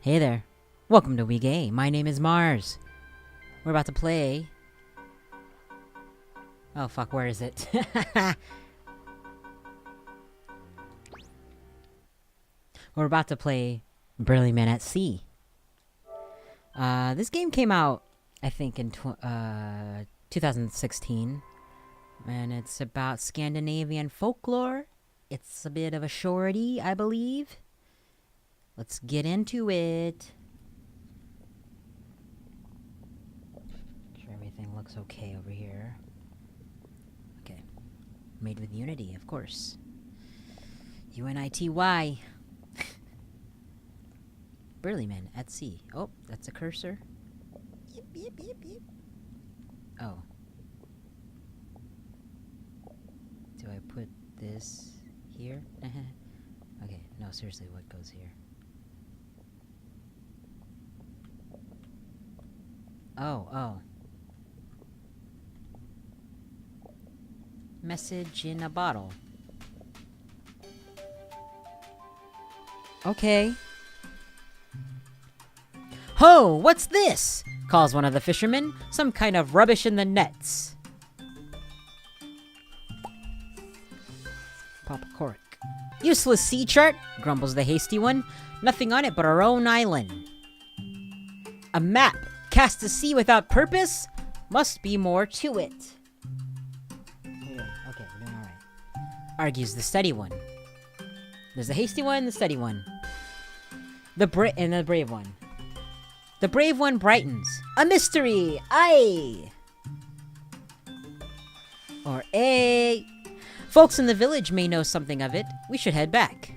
Hey there. Welcome to We Gay. My name is Mars. We're about to play... Oh fuck, where is it? We're about to play Burly Men at Sea. This game came out, I think, in 2016. And it's about Scandinavian folklore. It's a bit of a shorty, I believe. Let's get into it. Make sure everything looks okay over here. Okay. Made with Unity, of course. UNITY. Burly Men at Sea. Oh, that's a cursor. Yip, yip, yip, yip. Oh. Do I put this here? Okay, no, seriously, what goes here? Oh. Message in a bottle. Okay. Ho! What's this? Calls one of the fishermen. Some kind of rubbish in the nets. Pop a cork. Useless sea chart, grumbles the hasty one. Nothing on it but our own island. A map cast to sea without purpose? Must be more to it. Okay, we're doing alright. Argues the steady one. There's the hasty one, the steady one. And the brave one. The brave one brightens. A mystery! Aye! Or A. Folks in the village may know something of it. We should head back.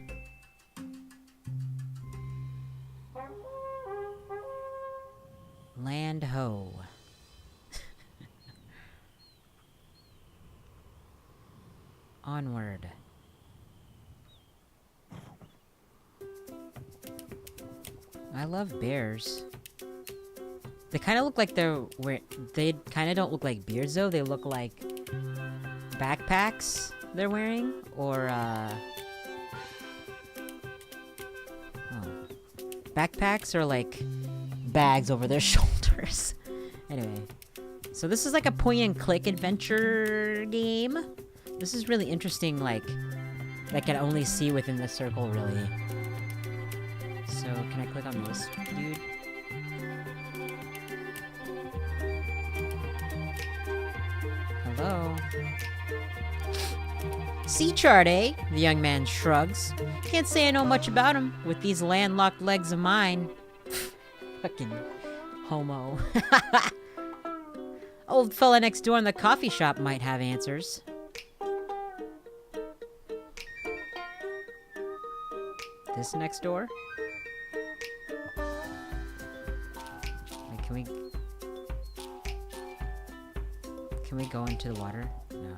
Land ho. Onward. I love bears. They kind of look like they kind of don't look like beards though. They look like backpacks they're wearing, or backpacks or like bags over their shoulders. Anyway, so this is like a point-and-click adventure game. This is really interesting. Like, I can only see within the circle, really. So can I click on this dude? Hello? Sea chart, eh? The young man shrugs. Can't say I know much about him with these landlocked legs of mine. Fucking homo. Old fella next door in the coffee shop might have answers. This next door? Wait, can we go into the water? No.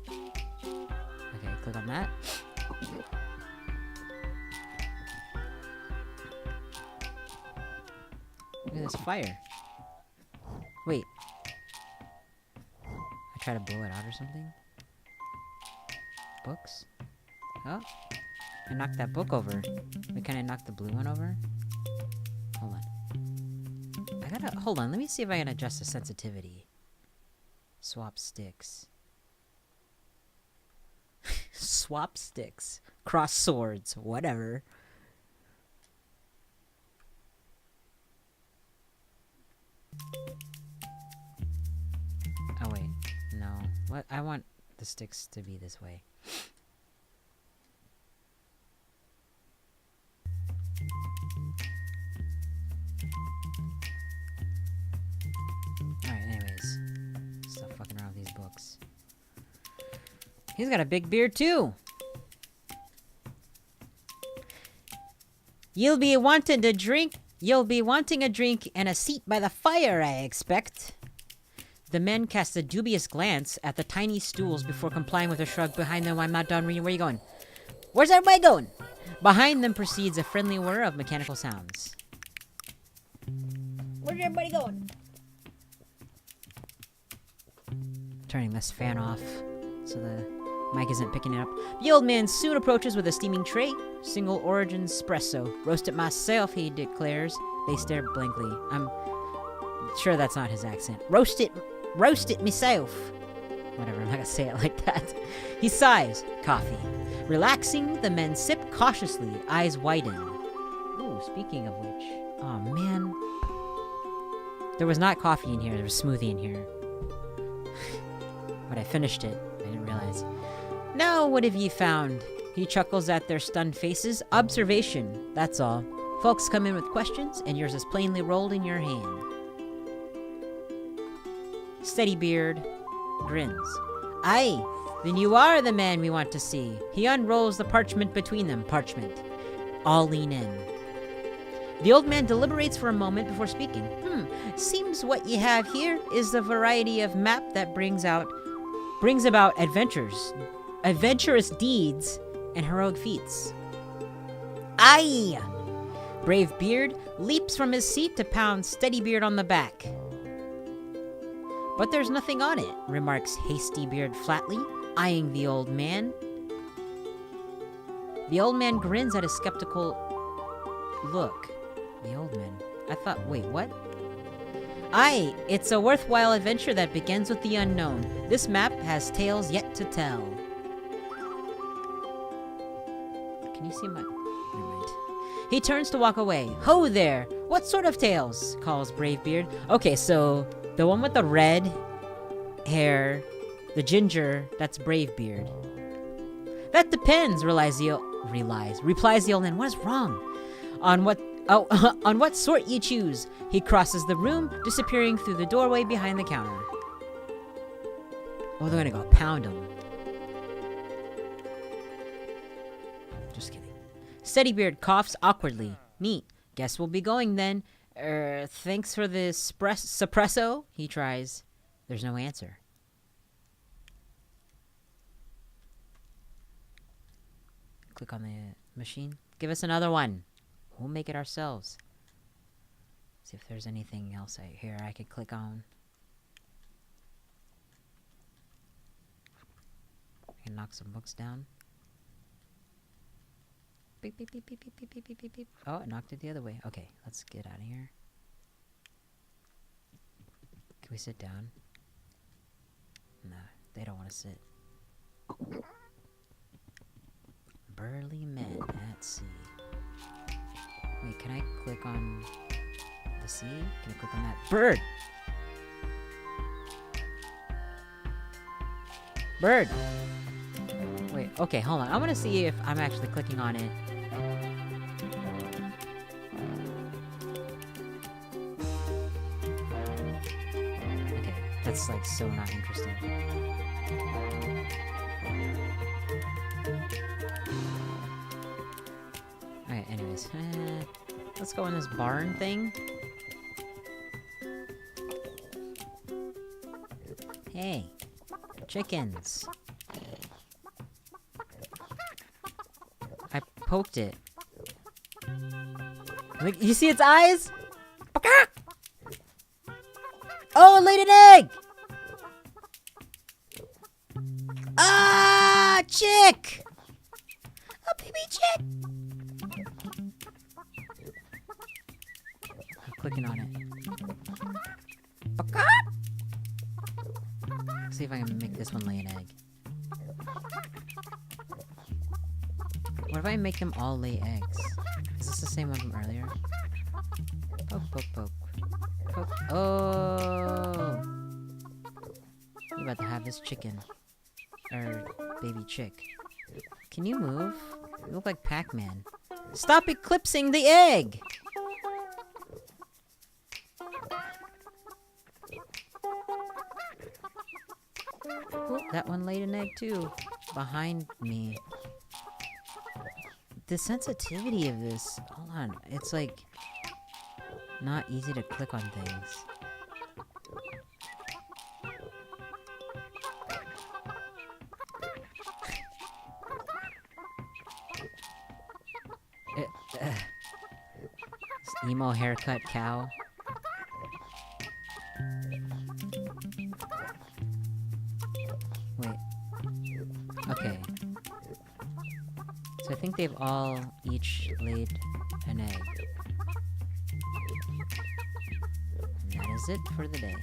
Okay, click on that. Look at this fire. Wait. I try to blow it out or something? Books? Oh. I knocked that book over. Wait, can I knock the blue one over? Hold on. Hold on, let me see if I can adjust the sensitivity. Swap sticks. Swap sticks. Cross swords. Whatever. Oh wait, no. What? I want the sticks to be this way. Alright, anyways. Stop fucking around with these books. He's got a big beard too! You'll be wanting a drink and a seat by the fire, I expect. The men cast a dubious glance at the tiny stools before complying with a shrug behind them. I'm not done reading. Where are you going? Where's everybody going? Behind them proceeds a friendly whir of mechanical sounds. Where's everybody going? Turning this fan off so the mic isn't picking it up. The old man soon approaches with a steaming tray. Single origin espresso. Roast it myself, he declares. They stare blankly. I'm sure that's not his accent. Roast it myself. Whatever, I'm not gonna say it like that. He sighs. Coffee. Relaxing, the men sip cautiously, eyes widen. Ooh, speaking of which. Oh, man. There was not coffee in here, there was smoothie in here. But I finished it. I didn't realize. Now, what have ye found? He chuckles at their stunned faces. Observation, that's all. Folks come in with questions, and yours is plainly rolled in your hand. Steadybeard grins. Aye, then you are the man we want to see. He unrolls the parchment between them. Parchment. All lean in. The old man deliberates for a moment before speaking. Seems what ye have here is the variety of map that brings about adventurous deeds, and heroic feats. Aye! Brave Beard leaps from his seat to pound Steadybeard on the back. But there's nothing on it, remarks Hasty Beard flatly, eyeing the old man. The old man grins at his skeptical look. The old man. I thought, wait, what? Aye, it's a worthwhile adventure that begins with the unknown. This map has tales yet to tell. Can you see my... Never mind. He turns to walk away. Ho there! What sort of tales? Calls Bravebeard. Okay, so the one with the red hair, the ginger, that's Bravebeard. That depends, replies the old man. What is wrong? On what sort you choose. He crosses the room, disappearing through the doorway behind the counter. Oh, they're gonna go pound him. Just kidding. Steadybeard coughs awkwardly. Neat. Guess we'll be going then. Thanks for the suppresso, he tries. There's no answer. Click on the machine. Give us another one. We'll make it ourselves. See if there's anything else here I could click on. I can knock some books down. Beep, beep, beep, beep, beep, beep, beep, beep, beep, beep. Oh, it knocked it the other way. Okay, let's get out of here. Can we sit down? No, they don't want to sit. Burly men at sea. Wait, can I click on the sea? Can I click on that? Bird! Bird! Wait, okay, hold on. I want to see if I'm actually clicking on it. Okay, that's like so not interesting. Alright, anyways. Let's go in this barn thing. Hey. Chickens. I poked it. Look, you see its eyes? Oh, it laid an egg! Ah, chick! A baby chick! I'm clicking on it. See if I can make this one lay an egg. What if I make them all lay eggs? Is this the same one from earlier? Poke, poke, poke. Poke. Oh! You about to have this chicken. Or baby chick. Can you move? You look like Pac-Man. Stop eclipsing the egg! Ooh, that one laid an egg too. Behind me. The sensitivity of this, hold on, it's like not easy to click on things. This emo haircut cow. Wait. Okay. So think they've all each laid an egg. And that is it for the day.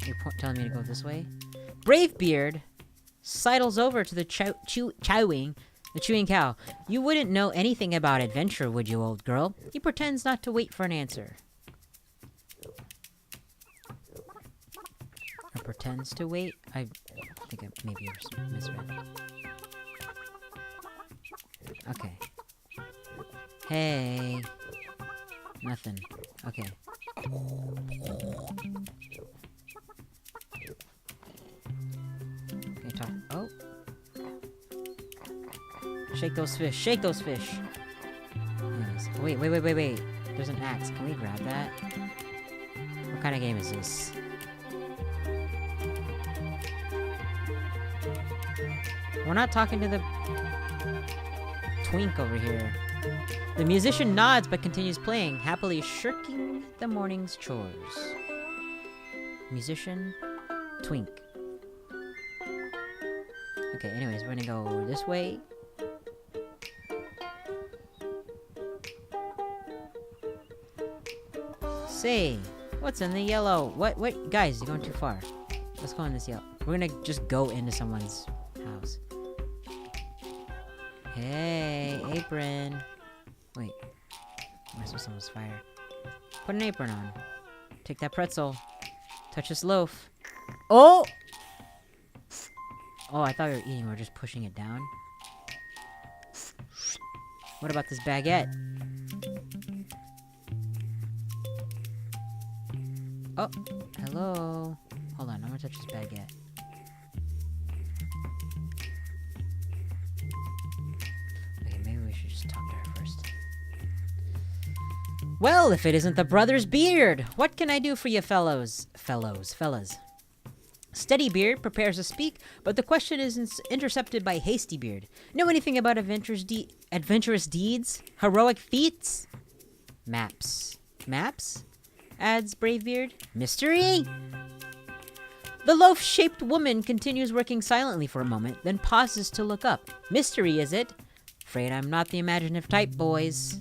You're telling me to go this way? Bravebeard sidles over to the chewing cow. You wouldn't know anything about adventure, would you, old girl? He pretends not to wait for an answer. Or pretends to wait? I think I maybe misread. Okay. Hey. Nothing. Okay. Okay, talk. Oh. Shake those fish. Shake those fish. Anyways. Wait. There's an axe. Can we grab that? What kind of game is this? We're not talking to the twink over here. The musician nods but continues playing, happily shirking the morning's chores. Musician, twink. Okay, anyways, we're gonna go this way. Say, what's in the yellow? What, guys, you're going too far. Let's go in this yellow. We're gonna just go into someone's house. Hey, apron. Wait. I saw someone's fire. Put an apron on. Take that pretzel. Touch this loaf. Oh! Oh, I thought we were eating. We were just pushing it down. What about this baguette? Oh, hello. Hold on, I'm gonna touch this baguette. Okay, maybe we should just talk to her first. Well, if it isn't the brother's beard, what can I do for you fellas? Steady Beard prepares to speak, but the question is intercepted by Hasty Beard. Know anything about adventurous deeds? Heroic feats? Maps. Maps? Adds Bravebeard. Mystery? The loaf-shaped woman continues working silently for a moment, then pauses to look up. Mystery, is it? Afraid I'm not the imaginative type, boys.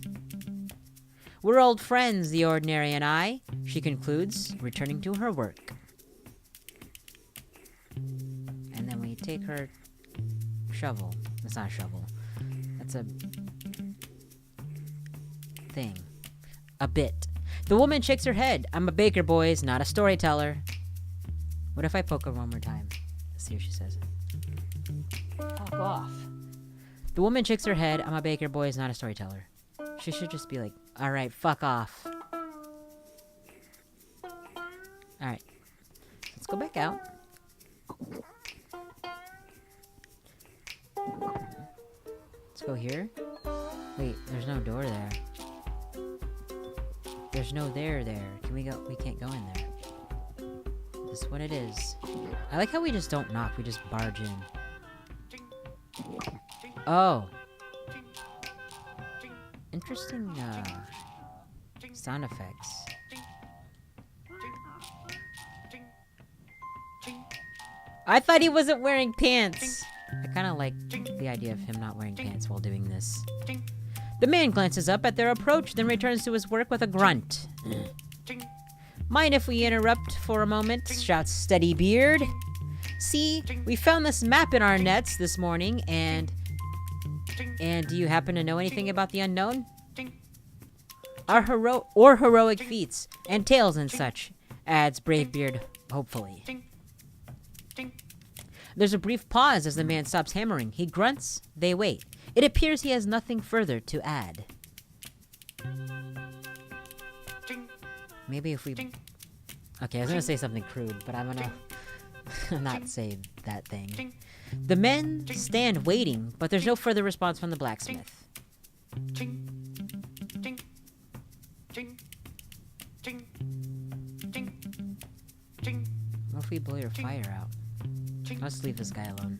We're old friends, the Ordinary and I, she concludes, returning to her work. And then we take her shovel. That's not a shovel. That's a thing. A bit. The woman shakes her head. I'm a baker, boys, not a storyteller. What if I poke her one more time? Let's see what she says. Fuck off. The woman shakes her head. I'm a baker, boys, not a storyteller. She should just be like, alright, fuck off. Alright. Let's go back out. Let's go here. Wait, there's no door there. There's no there. Can we go? We can't go in there. This is what it is. I like how we just don't knock, we just barge in. Oh. Interesting, sound effects. I thought he wasn't wearing pants! I kinda like the idea of him not wearing pants while doing this. The man glances up at their approach, then returns to his work with a grunt. Mind if we interrupt for a moment? Shouts Steady Beard. See, we found this map in our nets this morning, and do you happen to know anything about the unknown? Our heroic feats, and tales and such, adds Bravebeard hopefully. There's a brief pause as the man stops hammering. He grunts, they wait. It appears he has nothing further to add. Maybe if we... Okay, I was gonna say something crude, but I'm gonna not say that thing. The men stand waiting, but there's no further response from the blacksmith. What if we blow your fire out? Let's leave this guy alone.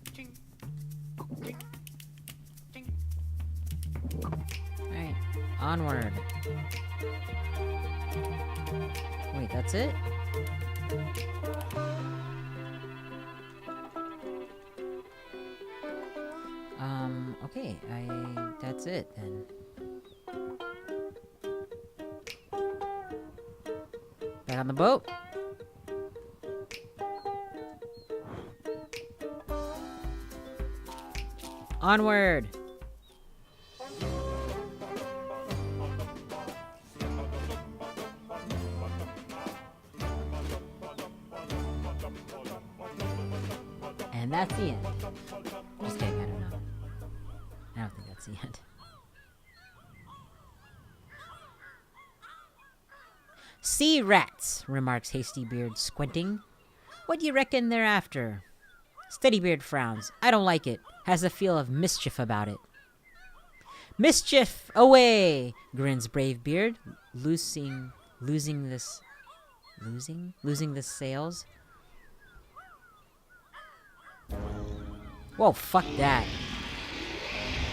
Alright, onward. Wait, that's it? Okay, that's it then. Back on the boat. Onward! And that's the end. Just kidding, I don't know. I don't think that's the end. Sea rats, remarks Hastybeard, squinting. What do you reckon they're after? Steadybeard frowns. I don't like it. Has a feel of mischief about it. Mischief away, grins Bravebeard, losing the sails. Whoa, fuck that.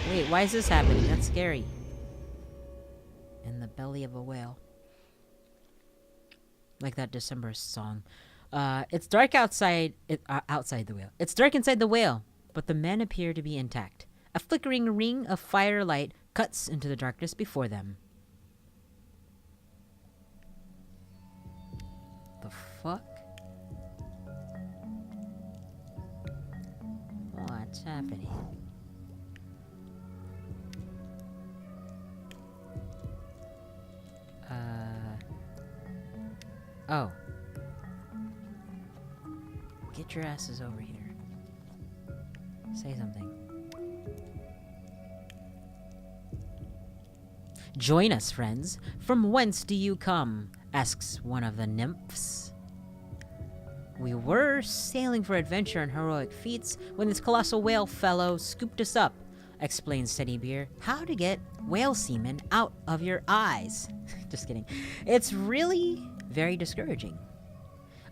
Wait, why is this happening? That's scary. In the belly of a whale. Like that December song. It's dark outside the whale. It's dark inside the whale, but the men appear to be intact. A flickering ring of firelight cuts into the darkness before them. The fuck? What's happening? Oh. Get your asses over here. Say something. Join us, friends. From whence do you come? Asks one of the nymphs. We were sailing for adventure and heroic feats when this colossal whale fellow scooped us up, explains Steadybeard. How to get whale semen out of your eyes. Just kidding. It's really very discouraging.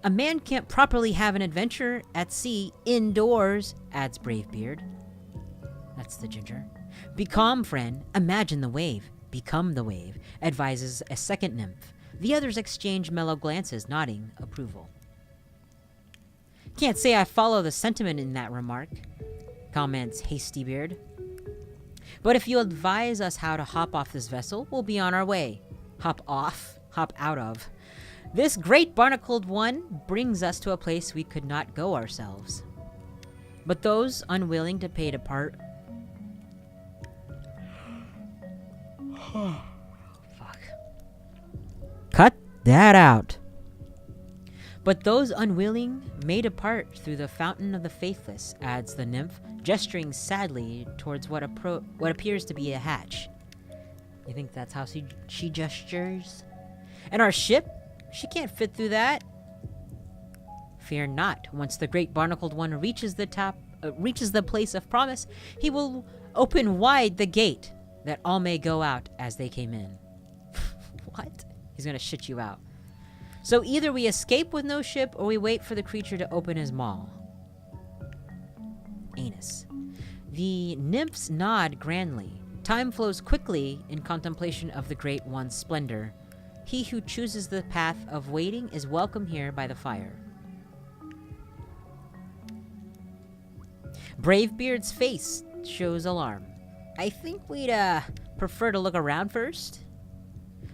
A man can't properly have an adventure at sea indoors, adds Bravebeard. That's the ginger. Be calm, friend. Imagine the wave. Become the wave, advises a second nymph. The others exchange mellow glances, nodding approval. Can't say I follow the sentiment in that remark, comments Hastybeard. But if you advise us how to hop off this vessel, we'll be on our way. Hop off, hop out of. This great barnacled one brings us to a place we could not go ourselves. But those unwilling to pay to part... Fuck. Cut that out. But those unwilling may depart through the fountain of the faithless, adds the nymph, gesturing sadly towards what appears to be a hatch. You think that's how she gestures? And our ship? She can't fit through that. Fear not. Once the great barnacled one reaches the place of promise, he will open wide the gate, that all may go out as they came in. What? He's gonna shit you out. So either we escape with no ship, or we wait for the creature to open his maw. Anus. The nymphs nod grandly. Time flows quickly in contemplation of the Great One's splendor. He who chooses the path of waiting is welcome here by the fire. Bravebeard's face shows alarm. I think we'd, prefer to look around first.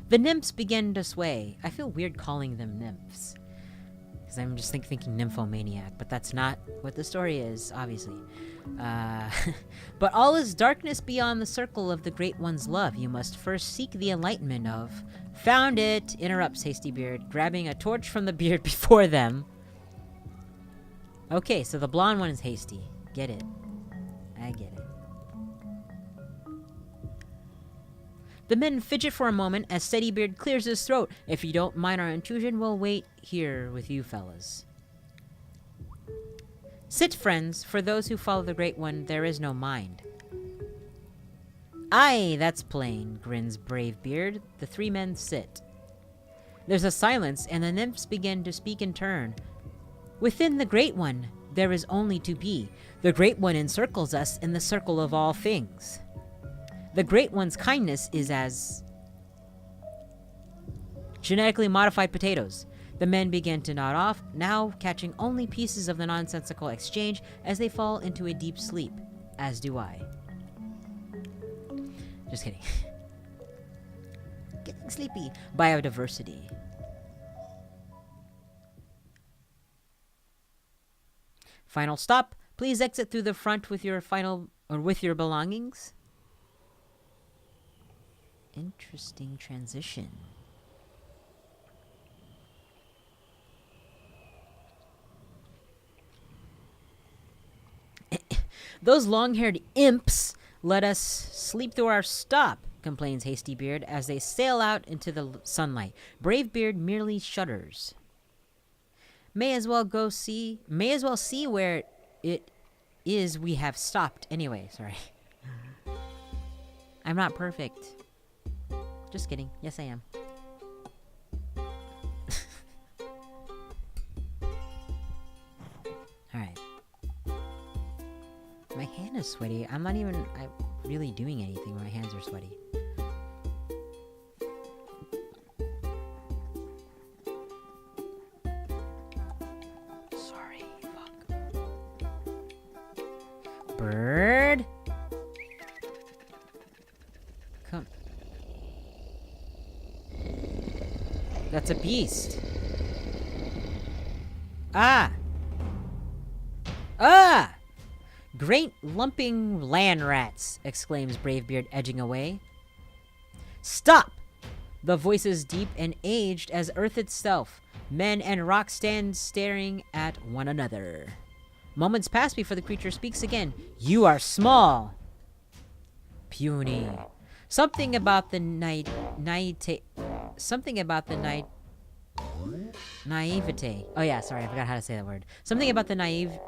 The nymphs begin to sway. I feel weird calling them nymphs, because I'm just thinking nymphomaniac, but that's not what the story is, obviously. But all is darkness beyond the circle of the Great One's love. You must first seek the enlightenment of... Found it! Interrupts Hastybeard, grabbing a torch from the beard before them. Okay, so the blonde one is Hasty. Get it. I get it. The men fidget for a moment as Steadybeard clears his throat. If you don't mind our intrusion, we'll wait here with you fellas. Sit, friends. For those who follow the Great One, there is no mind. Aye, that's plain, grins Bravebeard. The three men sit. There's a silence, and the nymphs begin to speak in turn. Within the Great One, there is only to be. The Great One encircles us in the circle of all things. The Great One's kindness is as genetically modified potatoes. The men begin to nod off, now catching only pieces of the nonsensical exchange as they fall into a deep sleep, as do I. Just kidding. Getting sleepy. Biodiversity. Final stop. Please exit through the front with your belongings. Interesting transition. Those long-haired imps let us sleep through our stop, complains Hasty Beard as they sail out into the sunlight. Brave Beard merely shudders. May as well see where it is we have stopped anyway. Sorry. I'm not perfect. Just kidding. Yes, I am. Alright. My hand is sweaty. I'm really doing anything when my hands are sweaty. Sorry, fuck. Bird? Come. That's a beast. Ah! Ah! Great lumping land rats, exclaims Bravebeard, edging away. Stop! The voice is deep and aged as earth itself. Men and rocks stand staring at one another. Moments pass before the creature speaks again. You are small. Puny. Something about the naivete. Oh yeah, sorry, I forgot how to say that word. Something about the naivete.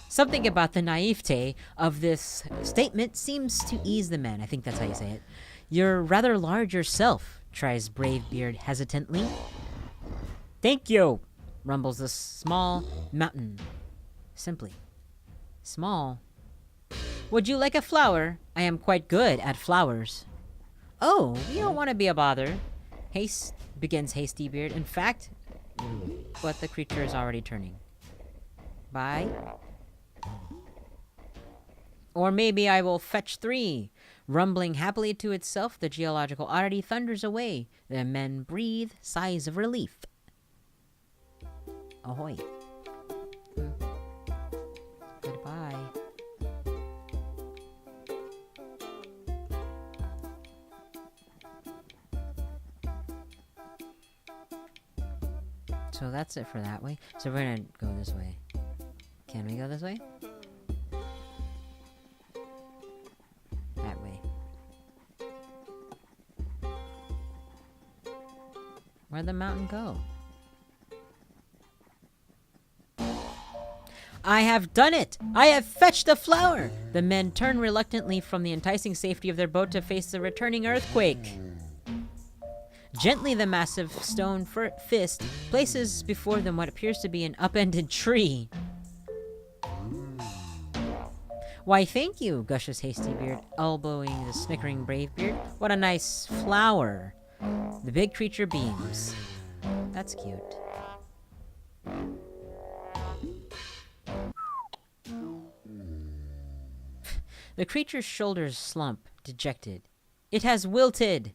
Something about the naivete of this statement seems to ease the man. I think that's how you say it. You're rather large yourself, tries Bravebeard hesitantly. Thank you, rumbles the small mountain. Simply. Small. Would you like a flower? I am quite good at flowers. Oh, you don't want to be a bother. Begins Hasty Beard. In fact, but the creature is already turning. Bye. Or maybe I will fetch 3. Rumbling happily to itself, the geological oddity thunders away. The men breathe sighs of relief. Ahoy. Goodbye. So that's it for that way. So we're gonna go this way. Can we go this way? That way. Where'd the mountain go? I have done it! I have fetched a flower! The men turn reluctantly from the enticing safety of their boat to face the returning earthquake. Gently, the massive stone fist places before them what appears to be an upended tree. Why, thank you, gushes Hasty Beard, elbowing the snickering Bravebeard. What a nice flower. The big creature beams. That's cute. The creature's shoulders slump, dejected. It has wilted!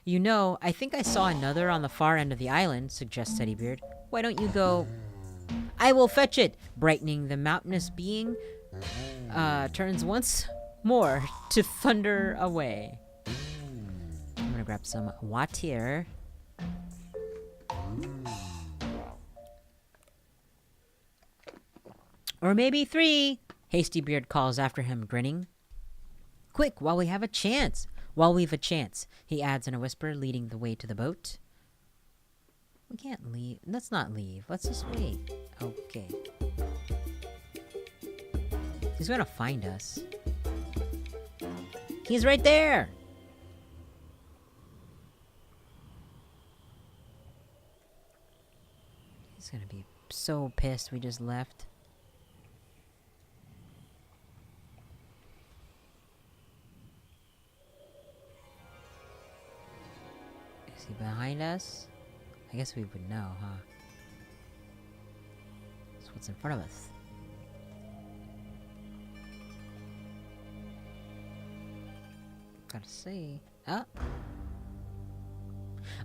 You know, I think I saw another on the far end of the island, suggests Teddybeard. Why don't you go... I will fetch it! Brightening, the mountainous being turns once more to thunder away. I'm gonna grab some water. Or maybe 3, Hasty Beard calls after him, grinning. Quick, while we have a chance. While we've a chance, he adds in a whisper, leading the way to the boat. We can't leave. Let's not leave. Let's just wait. Okay. He's gonna find us. He's right there! He's gonna be so pissed we just left. Is he behind us? I guess we would know, huh? So what's in front of us? gotta say.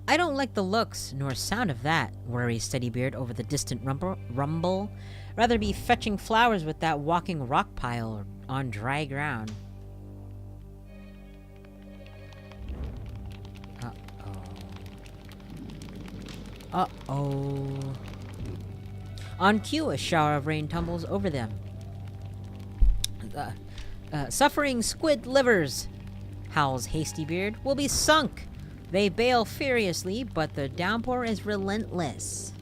I don't like the looks nor sound of that, worries Steadybeard over the distant rumble. Rather be fetching flowers with that walking rock pile on dry ground. Uh-oh. On cue, a shower of rain tumbles over them. Suffering squid livers, howls Hastybeard, will be sunk. They bail furiously, but the downpour is relentless.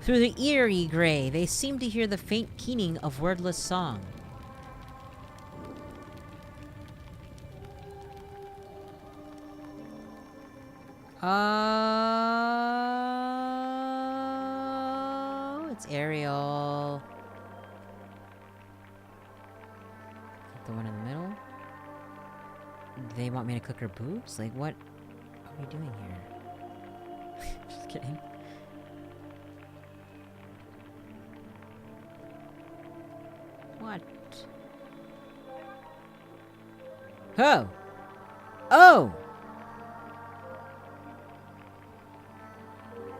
Through the eerie gray, they seem to hear the faint keening of wordless song. Oh, it's Ariel. The one in the middle? Do they want me to cook her boobs? Like, what are we doing here? Just kidding. What? Oh! Oh!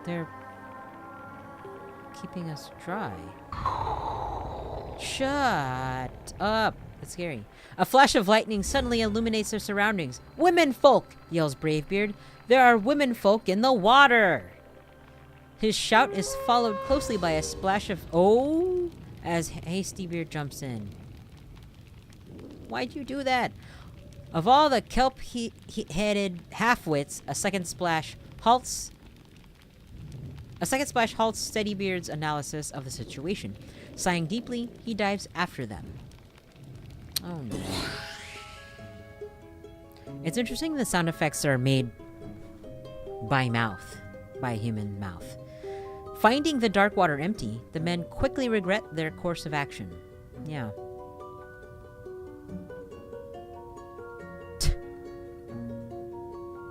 They're keeping us dry. Shut up. That's scary. A flash of lightning suddenly illuminates their surroundings. Women folk! Yells Bravebeard. There are women folk in the water! His shout is followed closely by a splash of oh as Hastybeard jumps in. Why'd you do that? Of all the kelp-headed half-wits, a second splash halts Steadybeard's analysis of the situation. Sighing deeply, he dives after them. Oh no. It's interesting the sound effects are made by a human mouth. Finding the dark water empty, the men quickly regret their course of action. Yeah.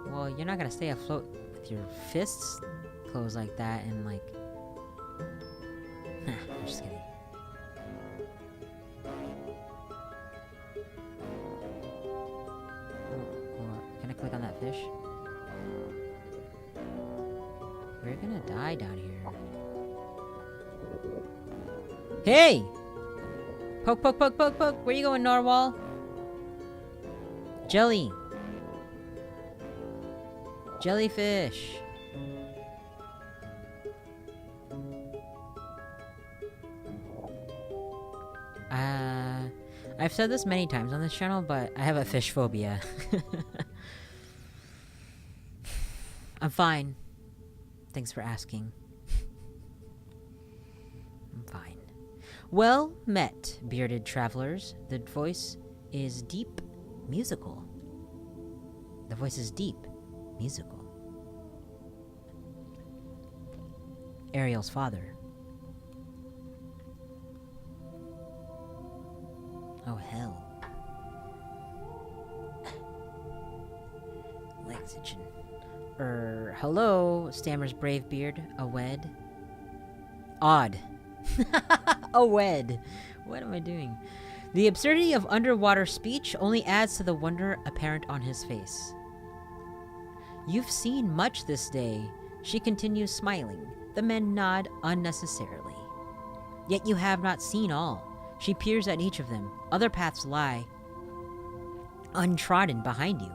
Well, you're not gonna stay afloat with your fists closed like that and like... I'm just kidding. Can I click on that fish? We're gonna die down here. Hey! Poke, poke, poke, poke, poke! Where you going, Narwhal? Jelly! Jellyfish! I've said this many times on this channel, but I have a fish phobia. I'm fine. Thanks for asking. I'm fine. Well met, bearded travelers. The voice is deep, musical. The voice is deep, musical. Ariel's father. Oh, hell. Legs itching. Hello, stammers Bravebeard, a wed. Odd. A wed. What am I doing? The absurdity of underwater speech only adds to the wonder apparent on his face. You've seen much this day, she continues smiling. The men nod unnecessarily. Yet you have not seen all. She peers at each of them. Other paths lie untrodden behind you.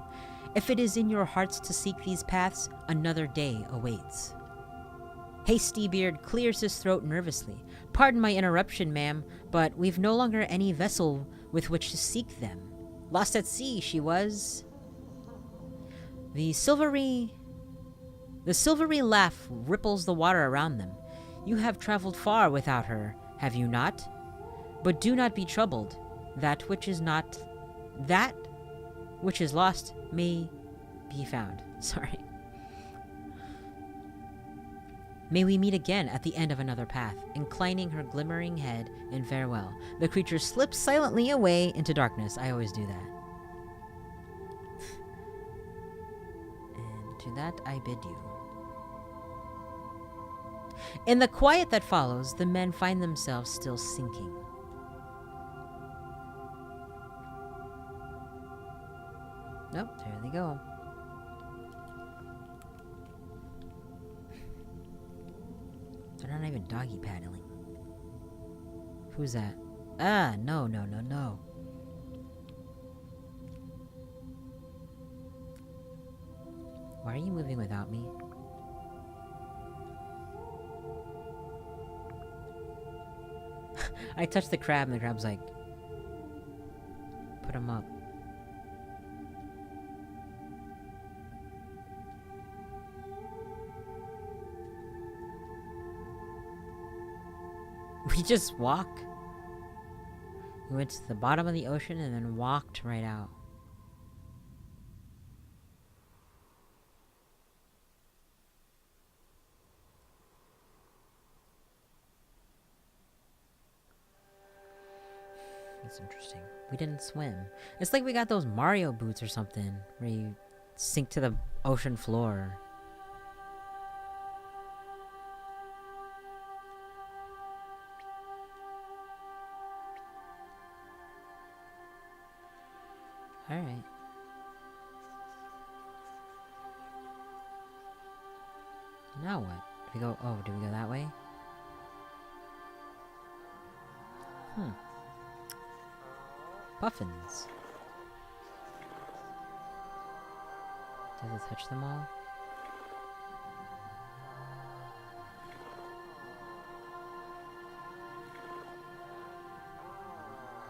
If it is in your hearts to seek these paths, another day awaits. Hastybeard clears his throat nervously. Pardon my interruption, ma'am, but we've no longer any vessel with which to seek them. Lost at sea, she was. The silvery laugh ripples the water around them. You have traveled far without her, have you not? But do not be troubled. That which is lost may be found. Sorry. May we meet again at the end of another path. Inclining her glimmering head in farewell, the creature slips silently away into darkness. I always do that. And to that I bid you. In the quiet that follows, the men find themselves still sinking. Nope, there they go. They're not even doggy paddling. Who's that? Ah, no. Why are you moving without me? I touched the crab and the crab's like... Put him up. We just walk. We went to the bottom of the ocean and then walked right out. That's interesting. We didn't swim. It's like we got those Mario boots or something, where you sink to the ocean floor. Alright. Now what? Do we go... Oh, do we go that way? Puffins. Does it touch them all?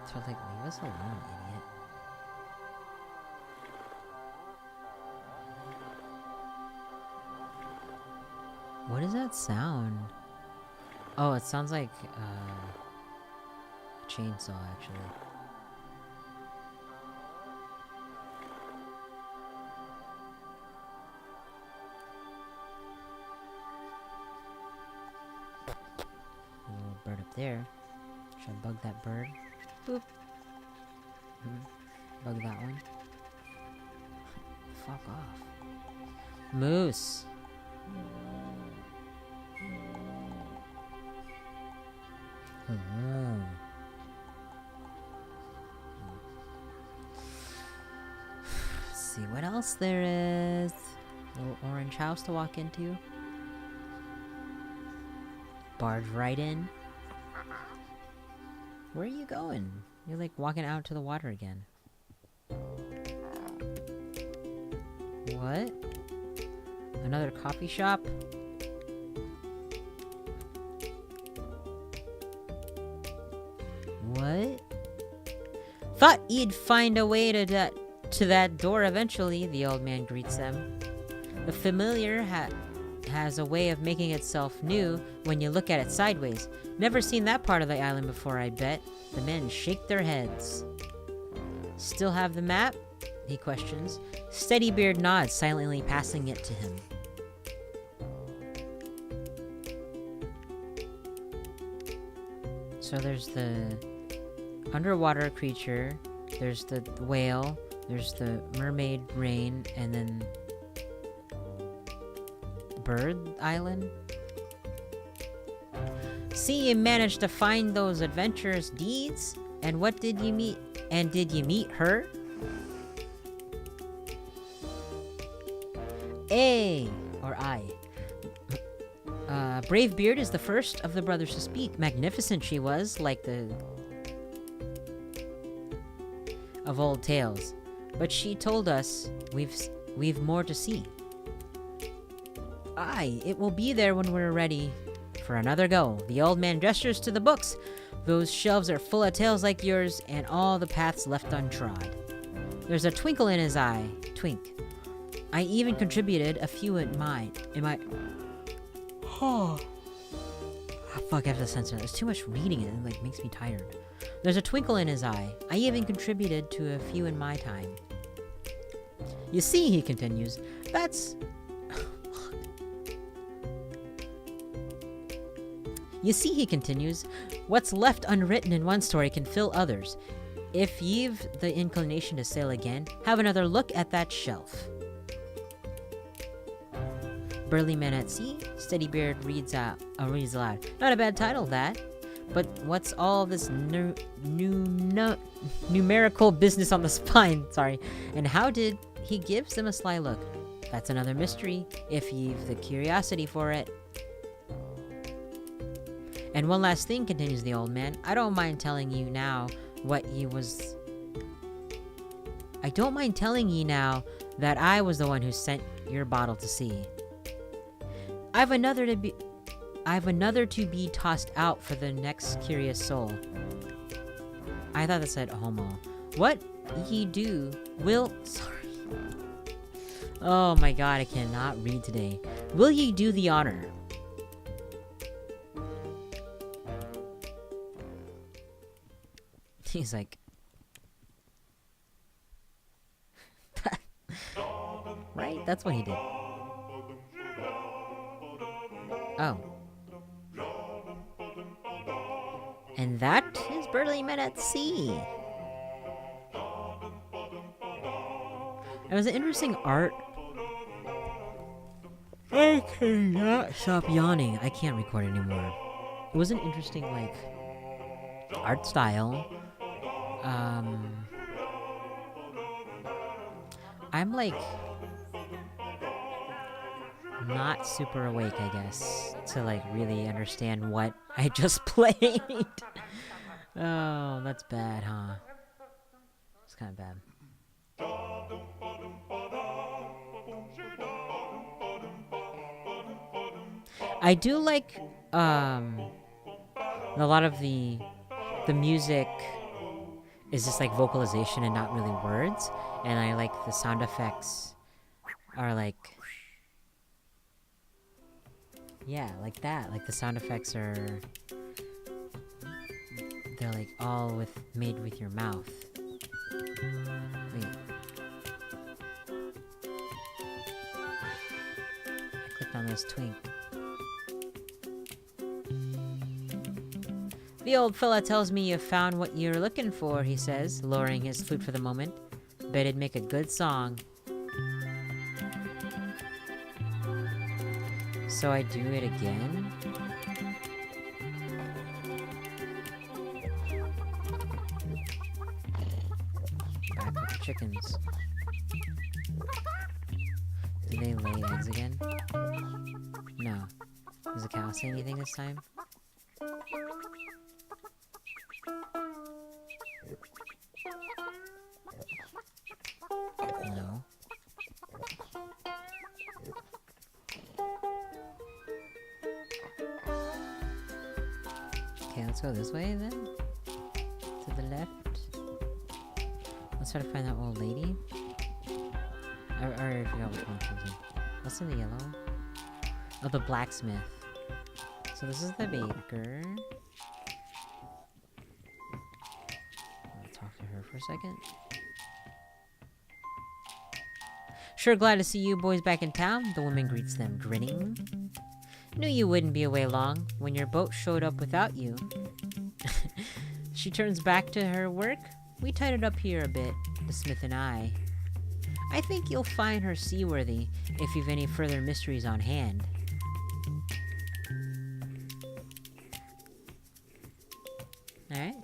So like, leave us alone, idiot. What is that sound? Oh, it sounds like a chainsaw, actually. A little bird up there. Should I bug that bird? Boop. Bug that one. Fuck off. Moose. Let's see what else there is. Little orange house to walk into. Barge right in. Where are you going? You're like walking out to the water again. What? Another coffee shop? What? Thought you'd find a way to that door eventually, the old man greets them. The familiar has a way of making itself new when you look at it sideways. Never seen that part of the island before, I bet. The men shake their heads. Still have the map? He questions. Steadybeard nods, silently passing it to him. So there's the underwater creature, there's the whale, there's the mermaid rain, and then Bird Island? See, you managed to find those adventurous deeds? And what did you meet? And did you meet her? A or I. Brave Beard is the first of the brothers to speak. Magnificent she was, like the of old tales. But she told us we've more to see. Aye, it will be there when we're ready for another go. The old man gestures to the books. Those shelves are full of tales like yours and all the paths left untrod. There's a twinkle in his eye. Twink. I even contributed a few in my... Oh, fuck, I have to censor that. There's too much reading it. It like makes me tired. There's a twinkle in his eye. I even contributed to a few in my time. You see, he continues, that's... You see, he continues, what's left unwritten in one story can fill others. If you've the inclination to sail again, have another look at that shelf. Burly Man at Sea, Steadybeard reads aloud. Not a bad title, that. But what's all this numerical business on the spine? Sorry. And how did He gives them a sly look. That's another mystery, if you've the curiosity for it. And one last thing, continues the old man. I don't mind telling you now that I was the one who sent your bottle to sea. I've another to be tossed out for the next curious soul. I thought that said homo. What ye do will... Sorry. Oh my god, I cannot read today. Will ye do the honor? He's like... Right? That's what he did. Oh. And that is Burly Men at Sea. It was an interesting art. I cannot stop yawning. I can't record anymore. It was an interesting, like, art style. I'm, like, not super awake, I guess, to, like, really understand what I just played. Oh, that's bad, huh? It's kind of bad. I do like, a lot of the music is just like vocalization and not really words, and I like the sound effects are like, yeah, like that, like the sound effects are, they're like all made with your mouth. Wait. I clicked on this TWINK. The old fella tells me you've found what you're looking for, he says, lowering his flute for the moment. Bet it'd make a good song. So I do it again? Back with the chickens. Do they lay eggs again? No. Does the cow say anything this time? No. Okay, let's go this way then. To the left. Let's try to find that old lady. I already forgot which one comes in. What's in the yellow? Oh, the blacksmith. So this is the baker. I'll talk to her for a second. Sure glad to see you boys back in town, the woman greets them, grinning. Knew you wouldn't be away long when your boat showed up without you. She turns back to her work. We tied it up here a bit, the smith and I. I think you'll find her seaworthy if you've any further mysteries on hand. Alright.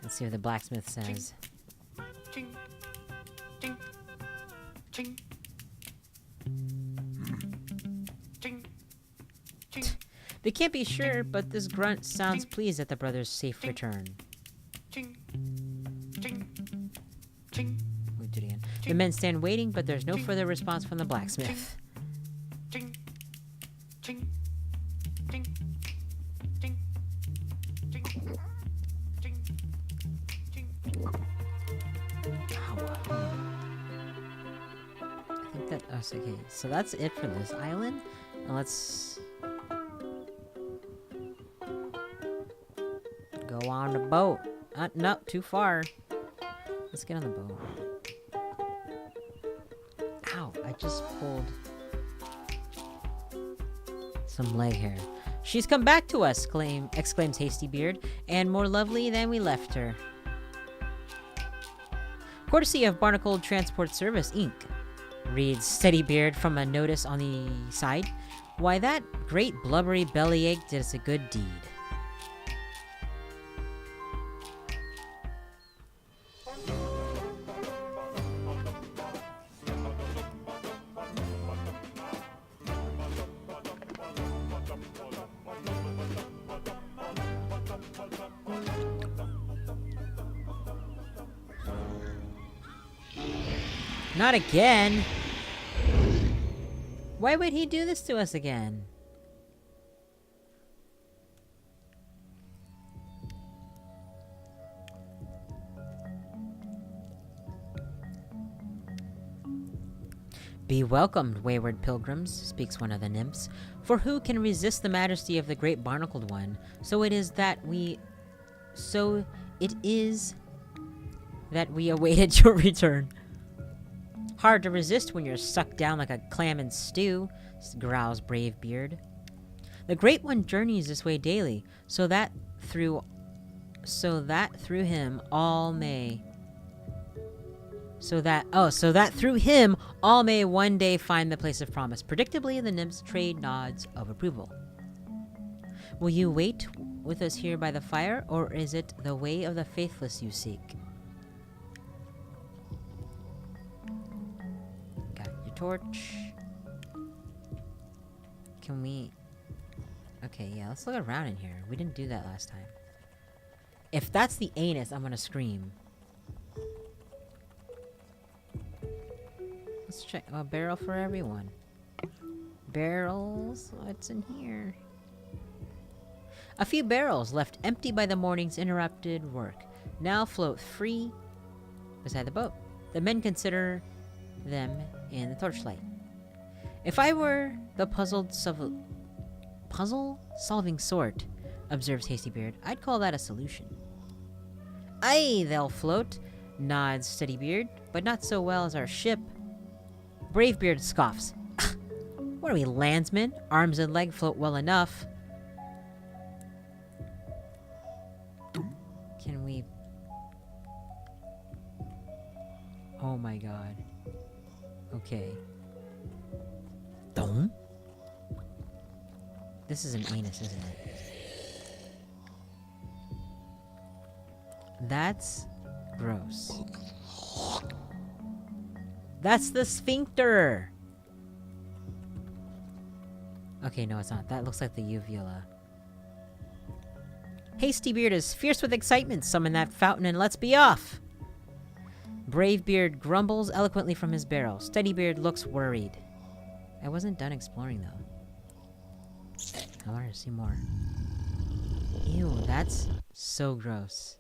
Let's see what the blacksmith says. They can't be sure, but this grunt sounds pleased at the brother's safe return. We do it again. The men stand waiting, but there's no further response from the blacksmith. Okay, so that's it for this island. Now let's go on the boat. No, too far. Let's get on the boat. Ow, I just pulled some leg hair. She's come back to us, exclaims Hasty Beard, and more lovely than we left her. Courtesy of Barnacle Transport Service, Inc., reads Steadybeard from a notice on the side. Why, that great blubbery bellyache did us a good deed. Not again! Why would he do this to us again? Be welcomed, wayward pilgrims, speaks one of the nymphs, for who can resist the majesty of the great barnacled one? So it is that we awaited your return. Hard to resist when you're sucked down like a clam in stew, growls Bravebeard. The Great One journeys this way daily, so that through him all may one day find the place of promise. Predictably, the nymphs trade nods of approval. Will you wait with us here by the fire, or is it the way of the faithless you seek? Torch. Can we... Okay, yeah, let's look around in here. We didn't do that last time. If that's the anus, I'm gonna scream. Let's check. A barrel for everyone. Barrels? What's in here? A few barrels left empty by the morning's interrupted work now float free beside the boat. The men consider them in the torchlight. If I were the puzzle-solving sort, observes Hastybeard, I'd call that a solution. Aye, they'll float, nods Steadybeard, but not so well as our ship. Bravebeard scoffs. What are we, landsmen? Arms and leg float well enough. Can we... Oh my god. Okay. Don't? This is an anus, isn't it? That's gross. That's the sphincter! Okay, no, it's not. That looks like the uvula. Hastybeard is fierce with excitement. Summon that fountain and let's be off! Bravebeard grumbles eloquently from his barrel. Steadybeard looks worried. I wasn't done exploring, though. I wanted to see more. Ew, that's so gross.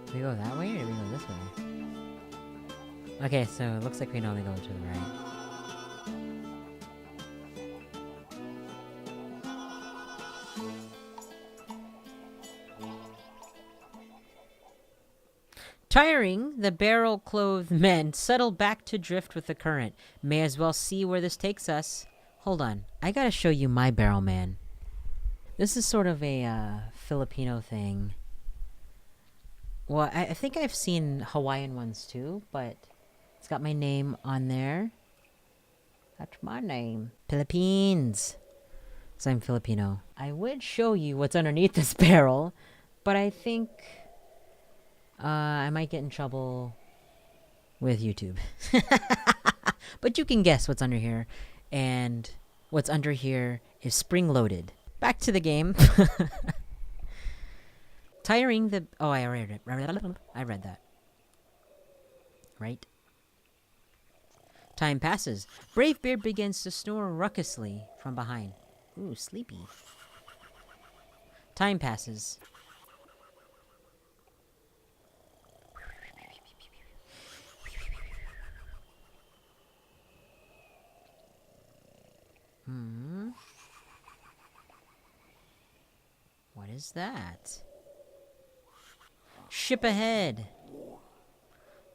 Do we go that way or do we go this way? Okay, so it looks like we can only go to the right. Tiring, the barrel-clothed men settle back to drift with the current. May as well see where this takes us. Hold on, I gotta show you my barrel man. This is sort of a Filipino thing. Well, I think I've seen Hawaiian ones too, but it's got my name on there. That's my name. Philippines. So I'm Filipino. I would show you what's underneath this barrel, but I think I might get in trouble with YouTube. But you can guess what's under here. And what's under here is spring-loaded. Back to the game. Tiring the... Oh, I read it. I read that. Right? Time passes. Bravebeard begins to snore ruckusly from behind. Ooh, sleepy. Time passes. What is that? Ship ahead.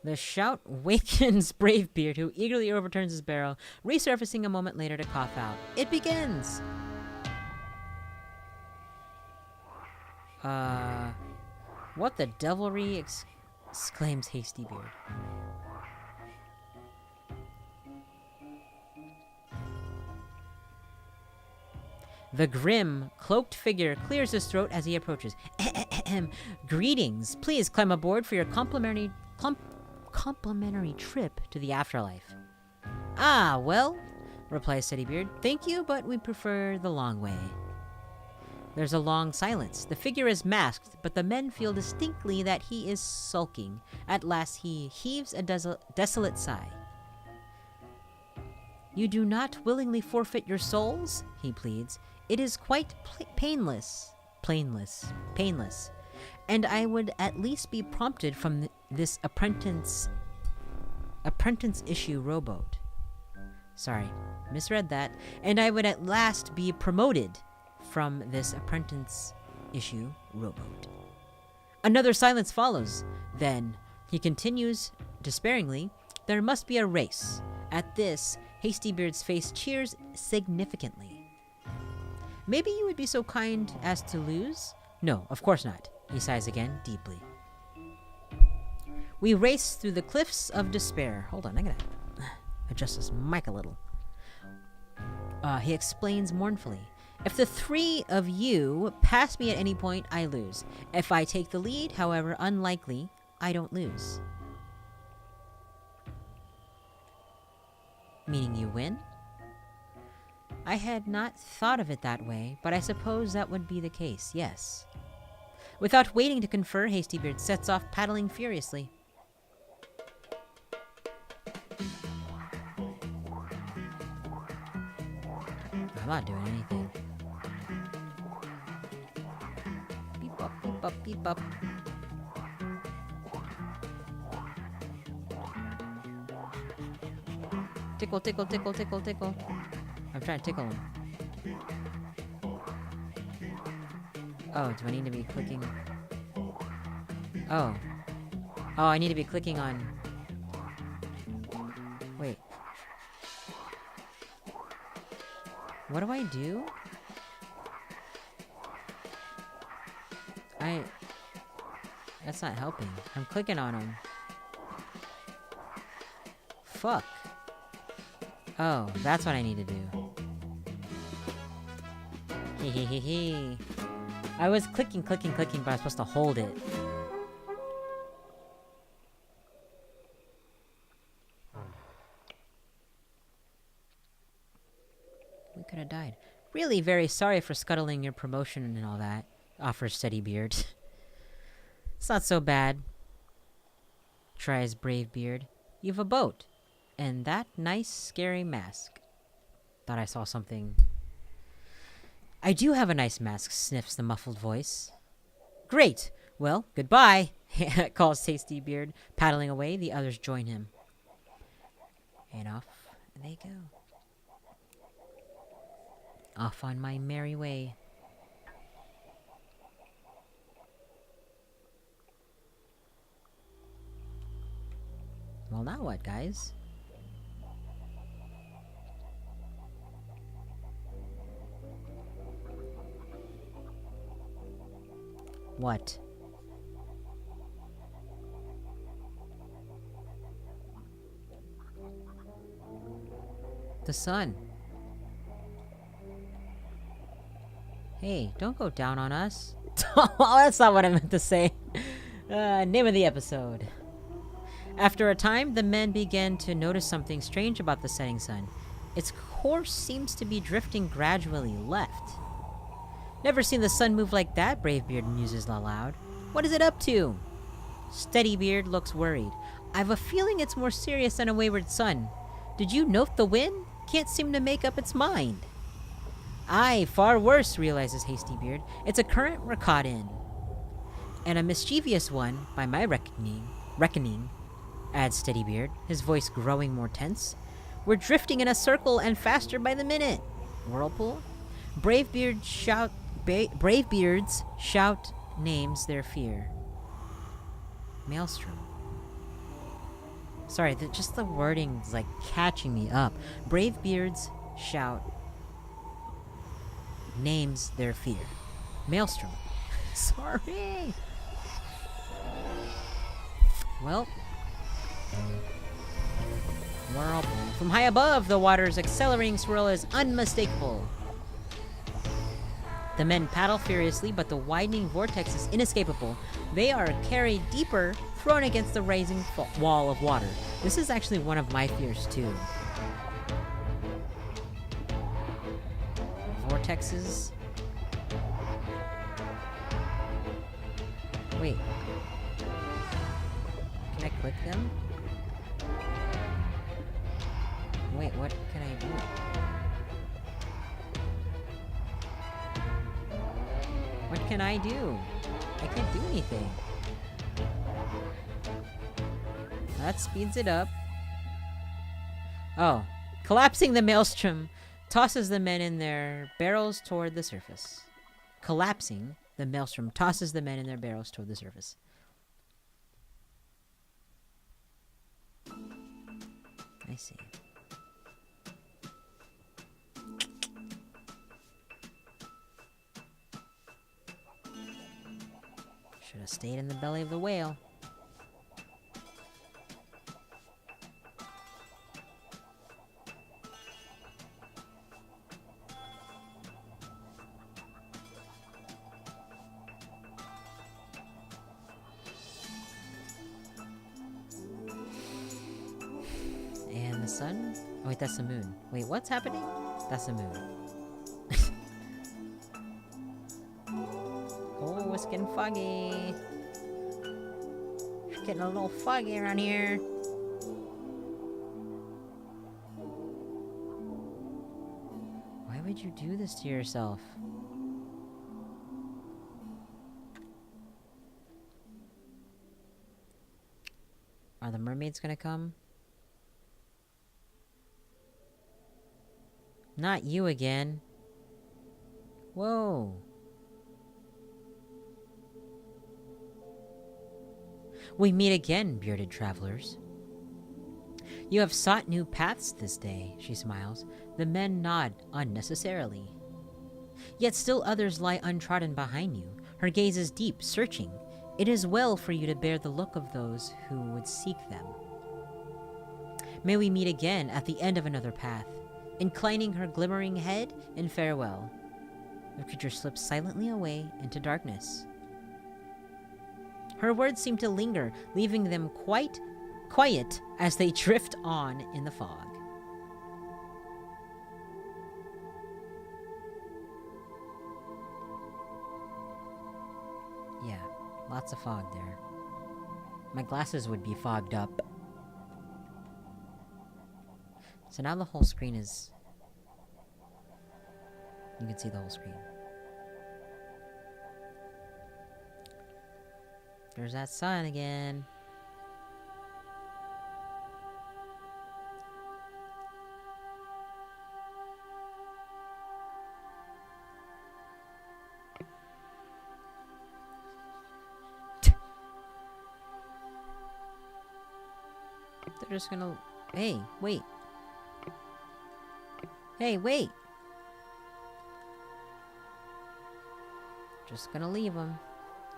The shout wakens Bravebeard, who eagerly overturns his barrel, resurfacing a moment later to cough out. It begins! What the devilry? Exclaims Hastybeard. The grim, cloaked figure clears his throat as he approaches. Greetings. Please climb aboard for your complimentary trip to the afterlife. Ah, well, replies Steadybeard. Thank you, but we prefer the long way. There's a long silence. The figure is masked, but the men feel distinctly that he is sulking. At last he heaves a desolate sigh. You do not willingly forfeit your souls? He pleads. It is quite painless. And I would at least be prompted from this apprentice issue rowboat. Sorry, misread that. And I would at last be promoted from this apprentice issue rowboat. Another silence follows. Then he continues despairingly, there must be a race. At this, Hastybeard's face cheers significantly. Maybe you would be so kind as to lose? No, of course not. He sighs again, deeply. We race through the cliffs of despair. Hold on, I gotta adjust this mic a little. He explains mournfully. If the three of you pass me at any point, I lose. If I take the lead, however unlikely, I don't lose. Meaning you win? I had not thought of it that way, but I suppose that would be the case, yes. Without waiting to confer, Hastybeard sets off paddling furiously. I'm not doing anything. Beep up, beep up, beep up. Tickle, tickle, tickle, tickle, tickle. I'm trying to tickle him. Oh, do I need to be clicking? Oh. Oh, I need to be clicking on... Wait. What do I do? That's not helping. I'm clicking on him. Fuck. Oh, that's what I need to do. Hehehehe. I was clicking, but I was supposed to hold it. We could have died. Really very sorry for scuttling your promotion and all that, offers Steadybeard. It's not so bad, tries Bravebeard. You've a boat. And that nice, scary mask. Thought I saw something. I do have a nice mask, sniffs the muffled voice. Great! Well, goodbye, calls Hastybeard, paddling away. The others join him. And off they go. Off on my merry way. Well, now what, guys? What? The sun. Hey, don't go down on us. Oh, that's not what I meant to say. Name of the episode. After a time, the men began to notice something strange about the setting sun. Its course seems to be drifting gradually left. Never seen the sun move like that, Bravebeard muses aloud. What is it up to? Steadybeard looks worried. I've a feeling it's more serious than a wayward sun. Did you note the wind? Can't seem to make up its mind. Aye, far worse, realizes Hastybeard. It's a current we're caught in. And a mischievous one, by my reckoning, adds Steadybeard, his voice growing more tense. We're drifting in a circle and faster by the minute. Whirlpool? Bravebeards shout names their fear. Maelstrom. Sorry, just the wording's like catching me up. Brave beards shout names their fear. Maelstrom. Sorry. Well, whirlpool. From high above, the water's accelerating swirl is unmistakable. The men paddle furiously, but the widening vortex is inescapable. They are carried deeper, thrown against the rising wall of water. This is actually one of my fears, too. Vortexes. Wait. Can I click them? Wait, what can I do? What can I do? I can't do anything. That speeds it up. Oh. Collapsing the maelstrom tosses the men in their barrels toward the surface. Collapsing the maelstrom tosses the men in their barrels toward the surface. I see. Should have stayed in the belly of the whale. And the sun? Oh wait, that's the moon. Wait, what's happening? That's the moon. Oh, it's getting foggy. It's getting a little foggy around here. Why would you do this to yourself? Are the mermaids gonna come? Not you again. Whoa. We meet again, bearded travelers. You have sought new paths this day, she smiles. The men nod unnecessarily. Yet still others lie untrodden behind you. Her gaze is deep, searching. It is well for you to bear the look of those who would seek them. May we meet again at the end of another path. Inclining her glimmering head in farewell, the creature slips silently away into darkness. Her words seem to linger, leaving them quite quiet as they drift on in the fog. Yeah, lots of fog there. My glasses would be fogged up. So now the whole screen is... You can see the whole screen. There's that sun again. They're just gonna... Hey, wait. Hey, wait! Just gonna leave them.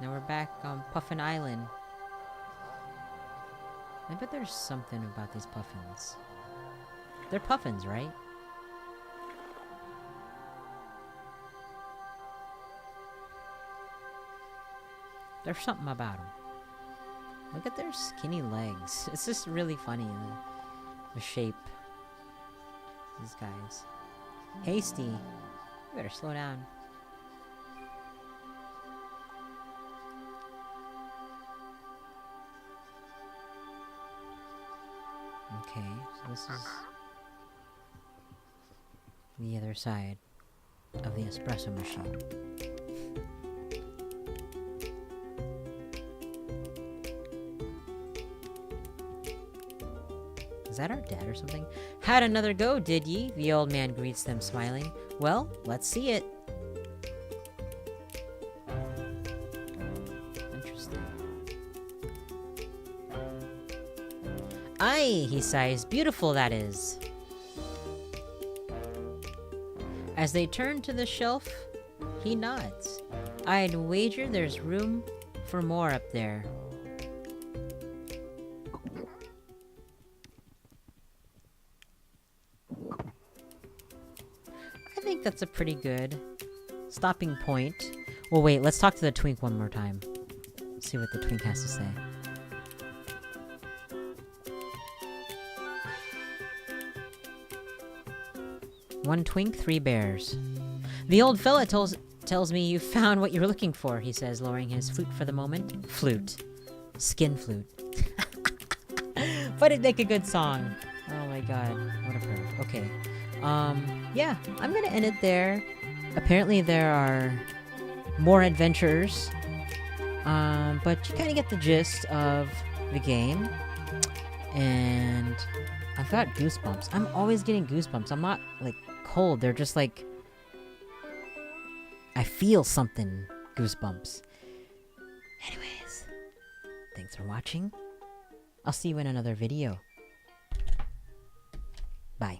Now we're back on Puffin Island. I bet there's something about these puffins. They're puffins, right? There's something about them. Look at their skinny legs. It's just really funny, the shape. These guys. Hasty. You better slow down. Okay, so this is the other side of the espresso machine. Is that our dad or something? Had another go, did ye? The old man greets them, smiling. Well, let's see it. Interesting. Aye, Hey, he sighs. Beautiful, that is. As they turn to the shelf, he nods. I'd wager there's room for more up there. I think that's a pretty good stopping point. Well, wait, let's talk to the twink one more time. See what the twink has to say. One twink, 3 bears. The old fella tells me you found what you were looking for, he says, lowering his flute for the moment. Flute. Skin flute. But it'd make a good song. Oh my god. What a perv. Okay. Yeah, I'm gonna end it there. Apparently there are more adventures. But you kind of get the gist of the game. And I've got goosebumps. I'm always getting goosebumps. I'm not, like, cold. They're just, like... I feel something goosebumps. Anyways, thanks for watching. I'll see you in another video. Bye.